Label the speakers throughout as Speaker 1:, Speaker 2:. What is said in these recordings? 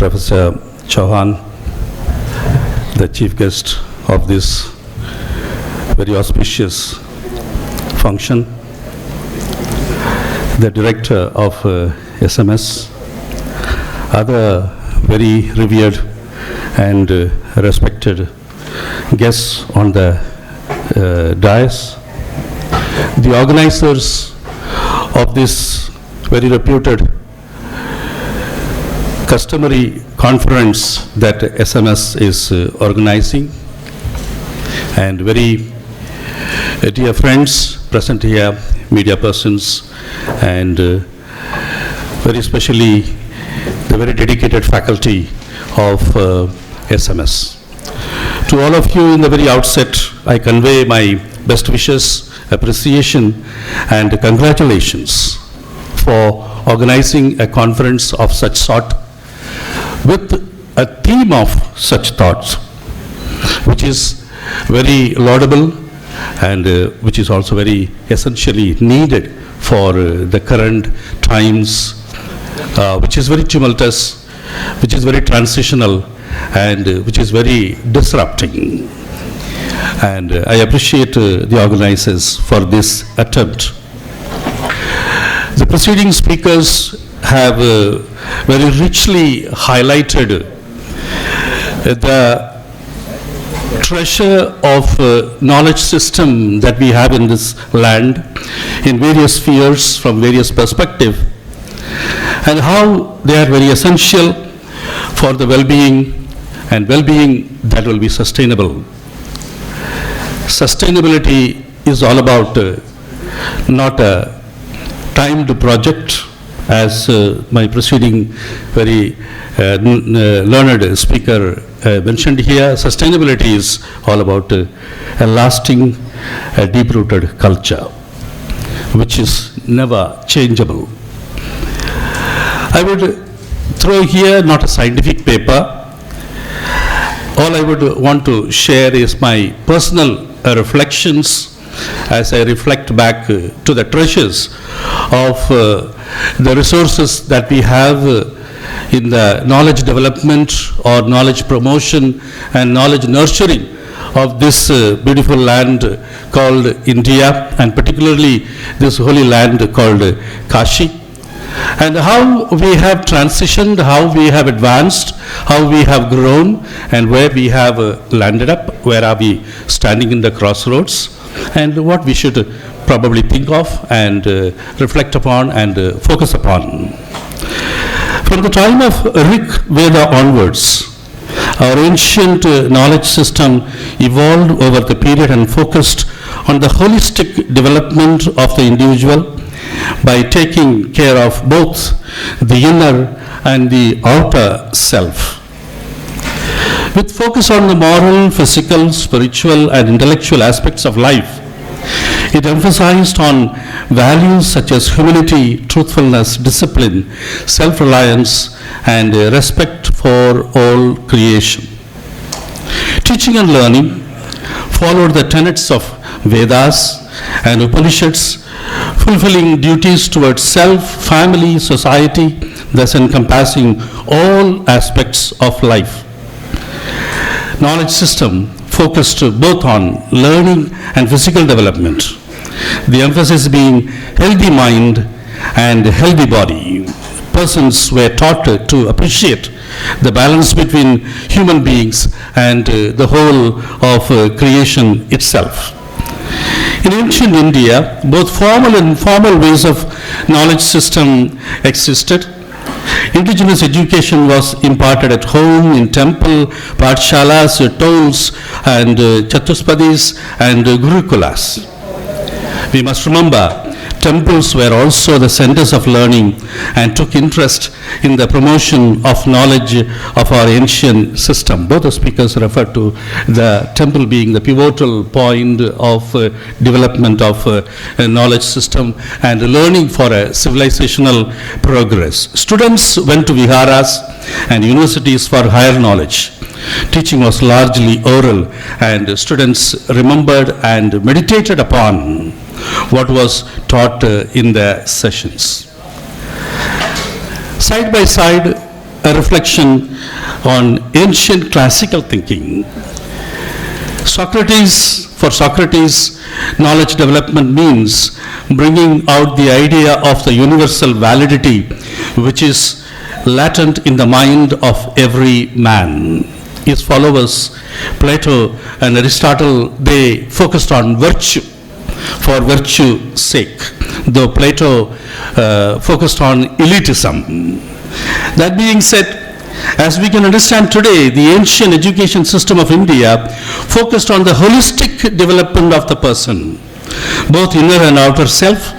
Speaker 1: Professor Chauhan, the chief guest of this very auspicious function, the director of SMS, other very revered and respected guests on the dais, the organizers of this very reputed customary conference that SMS is organizing, and very dear friends present here, media persons, and very especially the very dedicated faculty of SMS. To all of you in the very outset, I convey my best wishes, appreciation, and congratulations for organizing a conference of such sort with a theme of such thoughts, which is very laudable and which is also very essentially needed for the current times, which is very tumultuous, which is very transitional, and which is very disrupting. And I appreciate the organizers for this attempt. The preceding speakers have very richly highlighted the treasure of knowledge system that we have in this land in various spheres from various perspectives, and how they are very essential for the well-being, and well-being that will be sustainable. Sustainability is all about not a timed project, as my preceding very learned speaker mentioned here. Sustainability is all about a lasting, deep-rooted culture, which is never changeable. I would throw here not a scientific paper. All I would want to share is my personal reflections as I reflect back to the treasures of the resources that we have in the knowledge development or knowledge promotion and knowledge nurturing of this beautiful land called India, and particularly this holy land called Kashi, and how we have transitioned, how we have advanced, how we have grown, and where we have landed up, where are we standing in the crossroads, and what we should probably think of and reflect upon and focus upon. From the time of Rig Veda onwards, our ancient knowledge system evolved over the period and focused on the holistic development of the individual by taking care of both the inner and the outer self. With focus on the moral, physical, spiritual, and intellectual aspects of life, it emphasized on values such as humility, truthfulness, discipline, self-reliance, and respect for all creation. Teaching and learning followed the tenets of Vedas and Upanishads, fulfilling duties towards self, family, society, thus encompassing all aspects of life. Knowledge system focused both on learning and physical development, the emphasis being healthy mind and healthy body. Persons were taught to appreciate the balance between human beings and the whole of creation itself. In ancient India, both formal and informal ways of knowledge system existed. Indigenous education was imparted at home, in temple, pathshalas, tolls, and chatuspadis, and gurukulas. We must remember, temples were also the centers of learning and took interest in the promotion of knowledge of our ancient system. Both the speakers refer to the temple being the pivotal point of development of a knowledge system and learning for a civilizational progress. Students went to viharas and universities for higher knowledge. Teaching was largely oral, and students remembered and meditated upon what was taught in the sessions. Side by side a reflection on ancient classical thinking. For Socrates, knowledge development means bringing out the idea of the universal validity which is latent in the mind of every man. His followers, Plato and Aristotle, they focused on virtue for virtue's sake, though Plato focused on elitism. That being said, as we can understand today, the ancient education system of India focused on the holistic development of the person, both inner and outer self,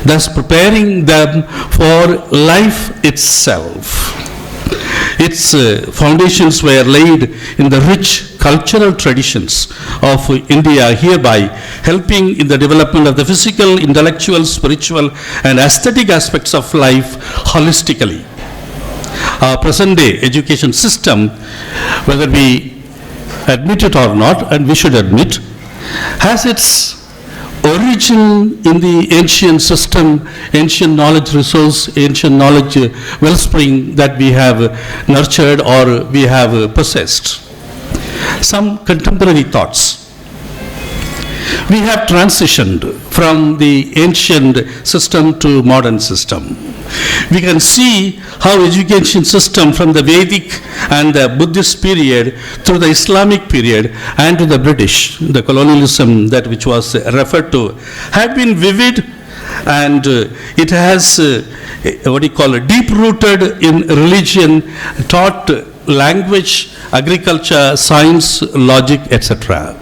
Speaker 1: thus preparing them for life itself. Its foundations were laid in the rich cultural traditions of India, hereby helping in the development of the physical, intellectual, spiritual, and aesthetic aspects of life holistically. Our present-day education system, whether we admit it or not, and we should admit, has its origin in the ancient system, ancient knowledge resource, ancient knowledge wellspring that we have nurtured or we have possessed. Some contemporary thoughts. We have transitioned from the ancient system to modern system. We can see how education system from the Vedic and the Buddhist period through the Islamic period and to the British, the colonialism that which was referred to, had been vivid, and it has deep-rooted in religion, taught language, agriculture, science, logic, etc.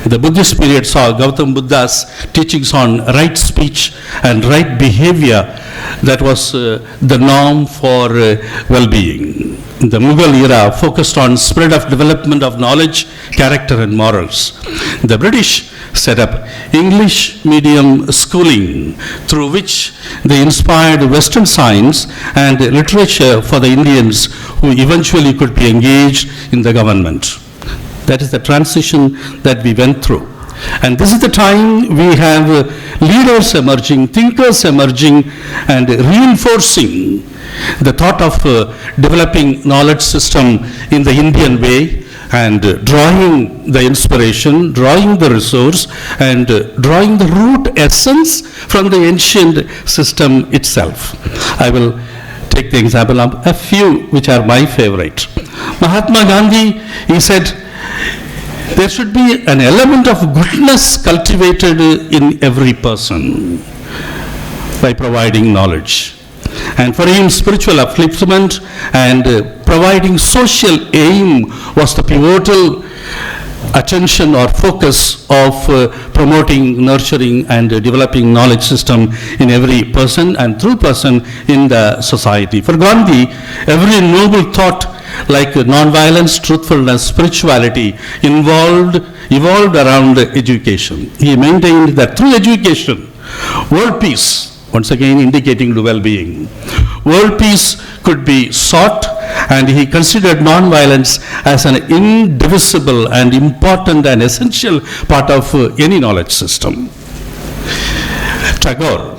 Speaker 1: The Buddhist period saw Gautam Buddha's teachings on right speech and right behavior that was the norm for well-being. The Mughal era focused on spread of development of knowledge, character and morals. The British set up English medium schooling through which they inspired Western science and literature for the Indians who eventually could be engaged in the government. That is the transition that we went through. And this is the time we have leaders emerging, thinkers emerging, and reinforcing the thought of developing knowledge system in the Indian way, and drawing the inspiration, drawing the resource, and drawing the root essence from the ancient system itself. I will take the example of a few which are my favorite. Mahatma Gandhi, he said, there should be an element of goodness cultivated in every person by providing knowledge. And for him, spiritual upliftment and providing social aim was the pivotal attention or focus of promoting, nurturing and developing knowledge system in every person and through person in the society. For Gandhi, every noble thought like non-violence, truthfulness, spirituality evolved around education. He maintained that through education, world peace, once again indicating the well-being, world peace could be sought, and he considered non-violence as an indivisible and important and essential part of any knowledge system. Tagore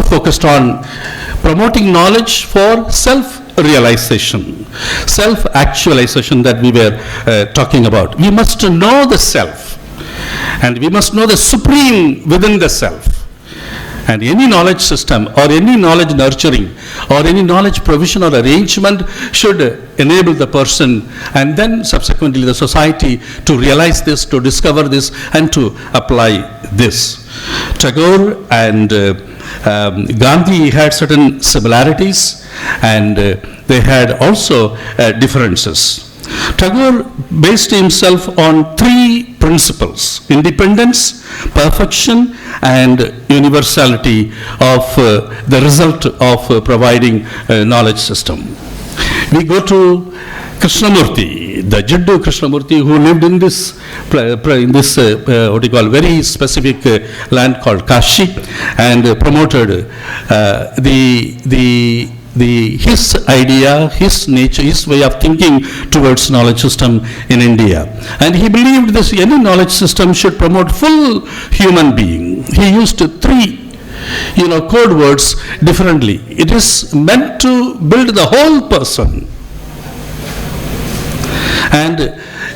Speaker 1: focused on promoting knowledge for self-realization, self-actualization that we were talking about. We must know the self, and we must know the supreme within the self. And any knowledge system or any knowledge nurturing or any knowledge provision or arrangement should enable the person and then subsequently the society to realize this, to discover this and to apply this. Tagore and Gandhi had certain similarities, and they had also differences. Tagore based himself on three principles: independence, perfection, and universality of the result of providing a knowledge system. We go to Krishnamurti, the Jiddu Krishnamurti, who lived in this very specific land called Kashi, and promoted his idea, his nature, his way of thinking towards knowledge system in India. And he believed this any knowledge system should promote full human being. He used three code words differently. It is meant to build the whole person. And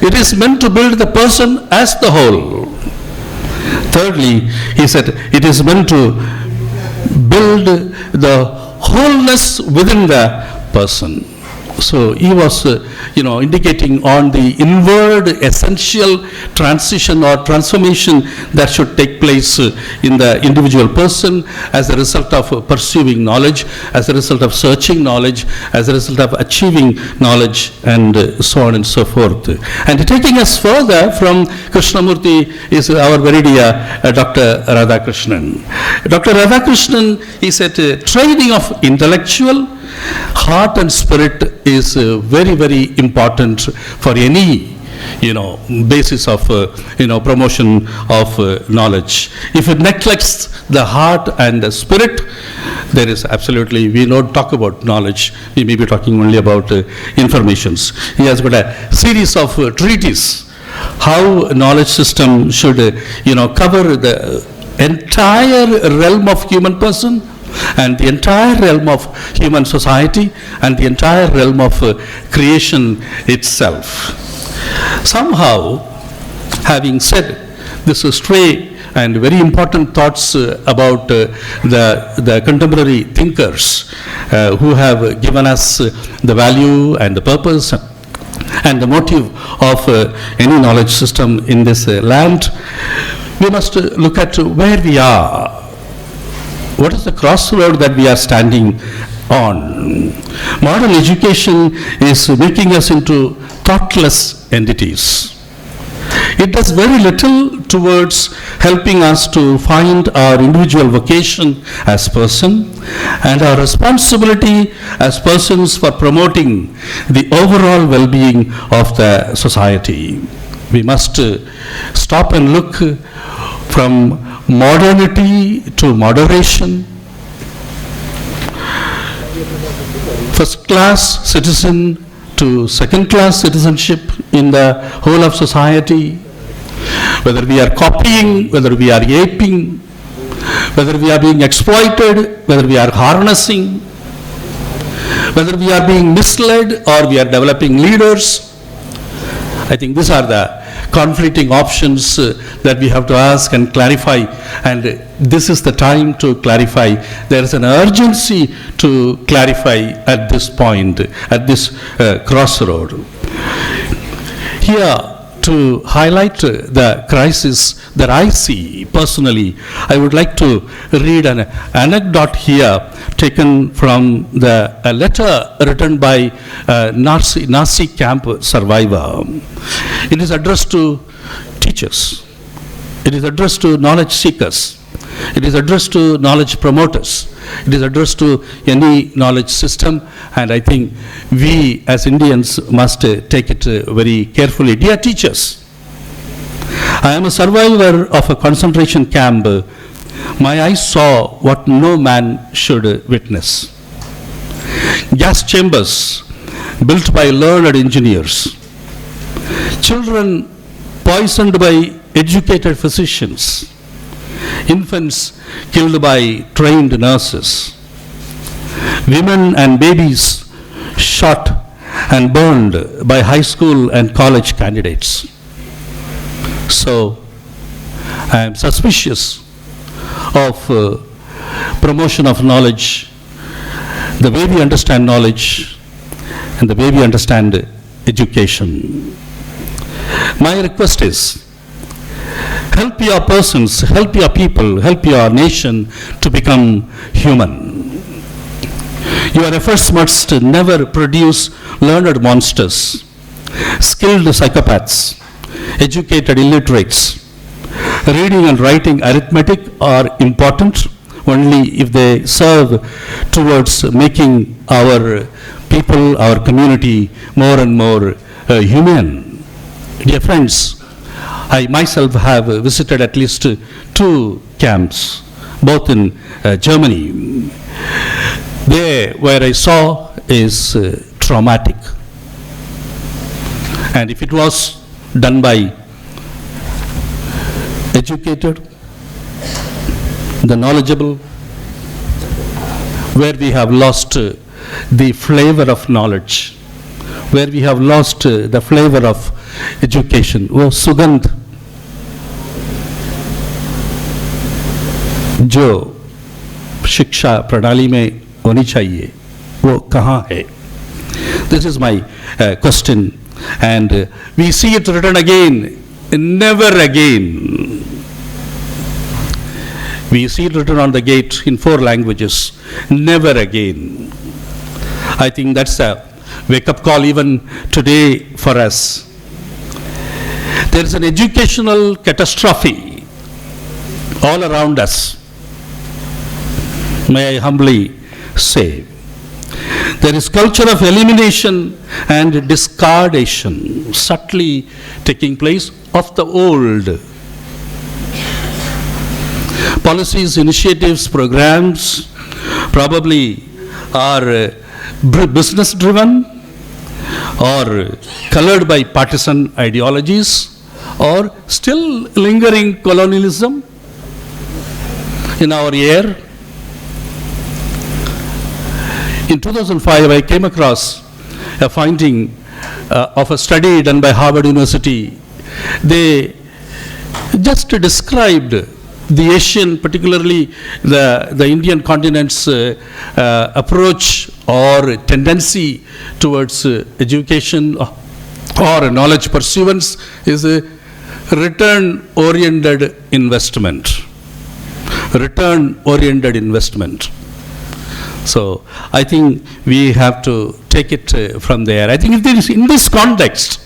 Speaker 1: it is meant to build the person as the whole. Thirdly, he said, it is meant to build the wholeness within the person. So he was, indicating on the inward essential transition or transformation that should take place in the individual person as a result of pursuing knowledge, as a result of searching knowledge, as a result of achieving knowledge, and so on and so forth. And taking us further from Krishnamurti is our very dear Dr. Radhakrishnan. Dr. Radhakrishnan is at training of intellectual, heart and spirit is very, very important for any basis of promotion of knowledge. If it neglects the heart and the spirit, there is absolutely, we don't talk about knowledge, we may be talking only about informations. He has got a series of treatises how knowledge system should cover the entire realm of human person and the entire realm of human society and the entire realm of creation itself. Somehow, having said this stray and very important thoughts about the contemporary thinkers who have given us the value and the purpose and the motive of any knowledge system in this land, we must look at where we are. What is the crossroad that we are standing on? Modern education is making us into thoughtless entities. It does very little towards helping us to find our individual vocation as person and our responsibility as persons for promoting the overall well-being of the society. We must stop and look from modernity to moderation, first class citizen to second class citizenship in the whole of society, whether we are copying, whether we are aping, whether we are being exploited, whether we are harnessing, whether we are being misled or we are developing leaders. I think these are the conflicting options that we have to ask and clarify, and this is the time to clarify. There is an urgency to clarify at this point, at this crossroad. Here, to highlight the crisis that I see personally, I would like to read an anecdote here taken from a letter written by a Nazi camp survivor. It is addressed to teachers. It is addressed to knowledge seekers. It is addressed to knowledge promoters. It is addressed to any knowledge system, and I think we as Indians must take it very carefully. Dear teachers, I am a survivor of a concentration camp. My eyes saw what no man should witness. Gas chambers built by learned engineers. Children poisoned by educated physicians. Infants killed by trained nurses. Women and babies shot and burned by high school and college candidates. So, I am suspicious of promotion of knowledge, the way we understand knowledge and the way we understand education. My request is, help your persons, help your people, help your nation to become human. Your efforts must never produce learned monsters, skilled psychopaths, educated illiterates. Reading and writing arithmetic are important only if they serve towards making our people, our community more and more human. Dear friends, I myself have visited at least 2 camps, both in Germany. There, where I saw is traumatic. And if it was done by educated, the knowledgeable, where we have lost the flavor of knowledge, where we have lost the flavor of education. वो सुगंध जो शिक्षा प्रणाली में होनी चाहिए वो कहाँ है? This is my question, and we see it written again, never again. We see it written on the gate in 4 languages, never again. I think that's a wake-up call even today for us. There is an educational catastrophe all around us, may I humbly say. There is culture of elimination and discardation subtly taking place of the old. Policies, initiatives, programs probably are business driven or colored by partisan ideologies or still lingering colonialism in our air. In 2005, I came across a finding of a study done by Harvard University. They just described the Asian, particularly the Indian continent's approach or tendency towards education or knowledge pursuance is a return-oriented investment. Return-oriented investment. So I think we have to take it from there. I think in this context,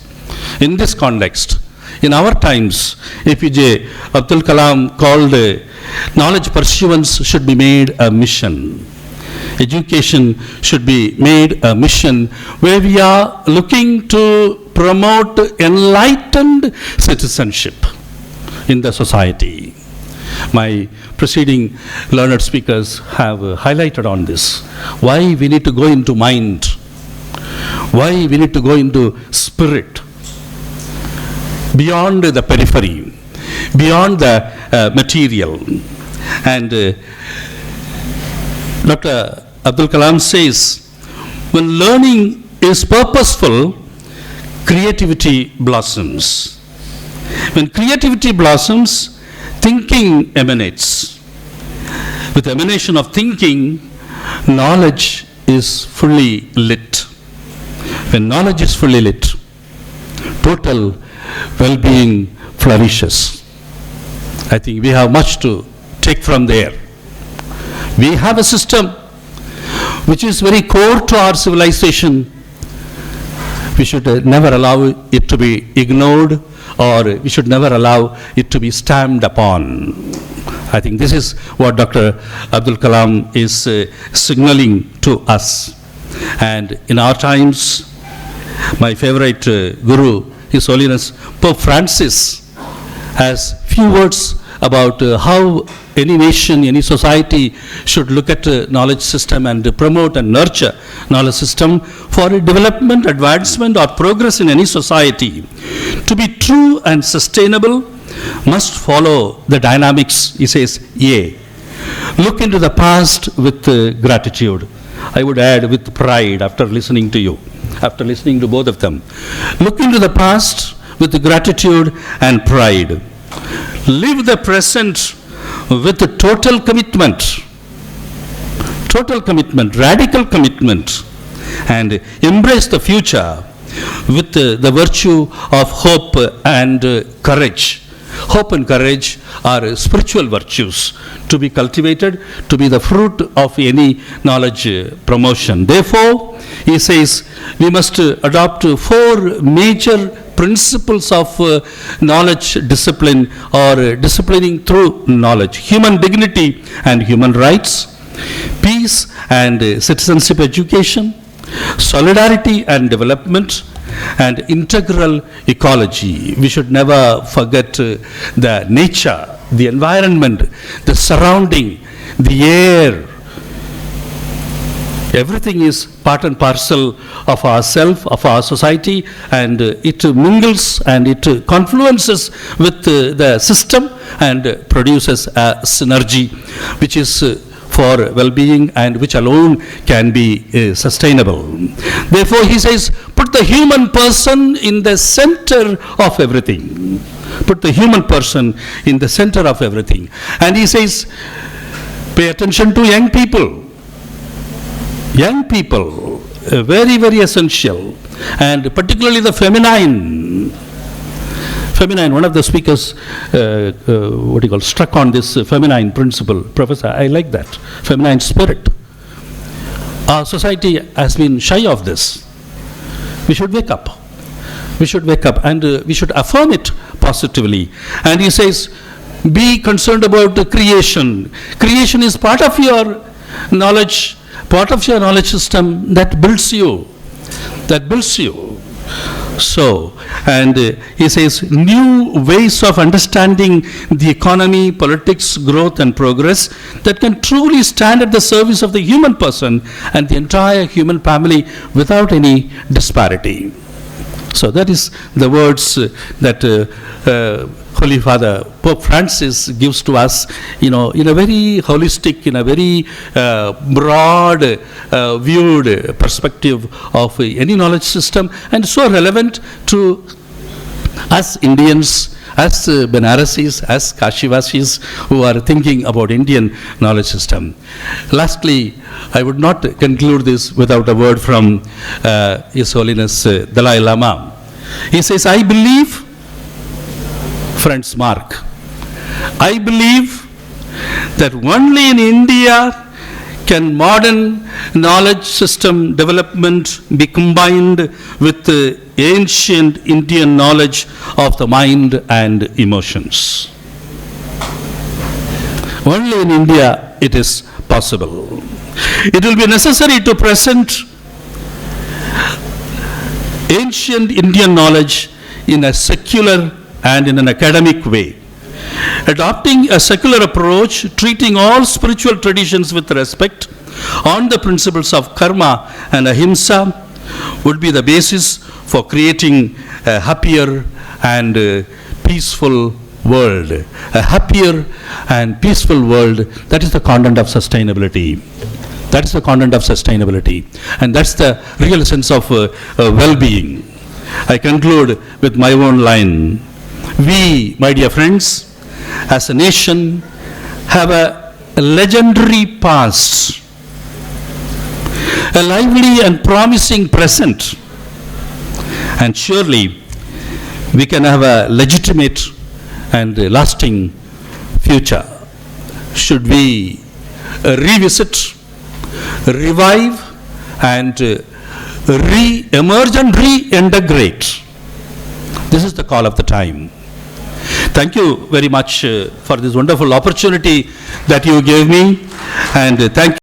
Speaker 1: in our times, APJ Abdul Kalam called knowledge pursuance should be made a mission. Education should be made a mission where we are looking to promote enlightened citizenship in the society. My preceding learned speakers have highlighted on this. Why we need to go into mind, why we need to go into spirit, beyond the periphery, beyond the material. And Dr. Abdul Kalam says, when learning is purposeful, creativity blossoms. When creativity blossoms, thinking emanates. With emanation of thinking, knowledge is fully lit. When knowledge is fully lit, total well-being flourishes. I think we have much to take from there. We have a system which is very core to our civilization. We should never allow it to be ignored, or we should never allow it to be stamped upon. I think this is what Dr. Abdul Kalam is signaling to us. And in our times, my favorite guru, His Holiness Pope Francis, has few words about how any nation, any society should look at knowledge system and promote and nurture knowledge system for development, advancement or progress in any society. To be true and sustainable must follow the dynamics, he says, look into the past with gratitude. I would add with pride after listening to you, after listening to both of them. Look into the past with gratitude and pride. Live the present with total commitment, radical commitment, and embrace the future with the virtue of hope and courage. Hope and courage are spiritual virtues to be cultivated, to be the fruit of any knowledge promotion. Therefore, he says, we must adopt 4 major principles of knowledge discipline, or disciplining through knowledge: human dignity and human rights, peace and citizenship education, solidarity and development, and integral ecology. We should never forget the nature, the environment, the surrounding, the air. Everything is part and parcel of ourself, of our society, and it mingles and it confluences with the system and produces a synergy which is for well-being and which alone can be sustainable. Therefore, he says, put the human person in the center of everything. Put the human person in the center of everything. And he says, pay attention to young people. Young people, very, very essential. And particularly the feminine. One of the speakers, struck on this feminine principle. Professor, I like that. Feminine spirit. Our society has been shy of this. We should wake up. We should wake up and we should affirm it positively. And he says, be concerned about the creation. Creation is part of your knowledge system that builds you. So, and he says, new ways of understanding the economy, politics, growth and progress that can truly stand at the service of the human person and the entire human family without any disparity. So that is the words that Holy Father Pope Francis gives to us, in a very holistic, in a very broad viewed perspective of any knowledge system, and so relevant to us Indians, as Banarasis, as Kashivasis who are thinking about Indian knowledge system. Lastly, I would not conclude this without a word from His Holiness Dalai Lama. He says, I believe, friends, mark, I believe that only in India can modern knowledge system development be combined with the ancient Indian knowledge of the mind and emotions. Only in India it is possible. It will be necessary to present ancient Indian knowledge in a secular and in an academic way. Adopting a secular approach, treating all spiritual traditions with respect on the principles of karma and ahimsa would be the basis for creating a happier and peaceful world. A happier and peaceful world, that is the content of sustainability. That is the content of sustainability. And that's the real sense of well-being. I conclude with my own line. We, my dear friends, as a nation, have a legendary past, a lively and promising present, and surely we can have a legitimate and lasting future. Should we revisit, revive, and re-emerge and reintegrate? This is the call of the time. Thank you very much for this wonderful opportunity that you gave me, and thank you.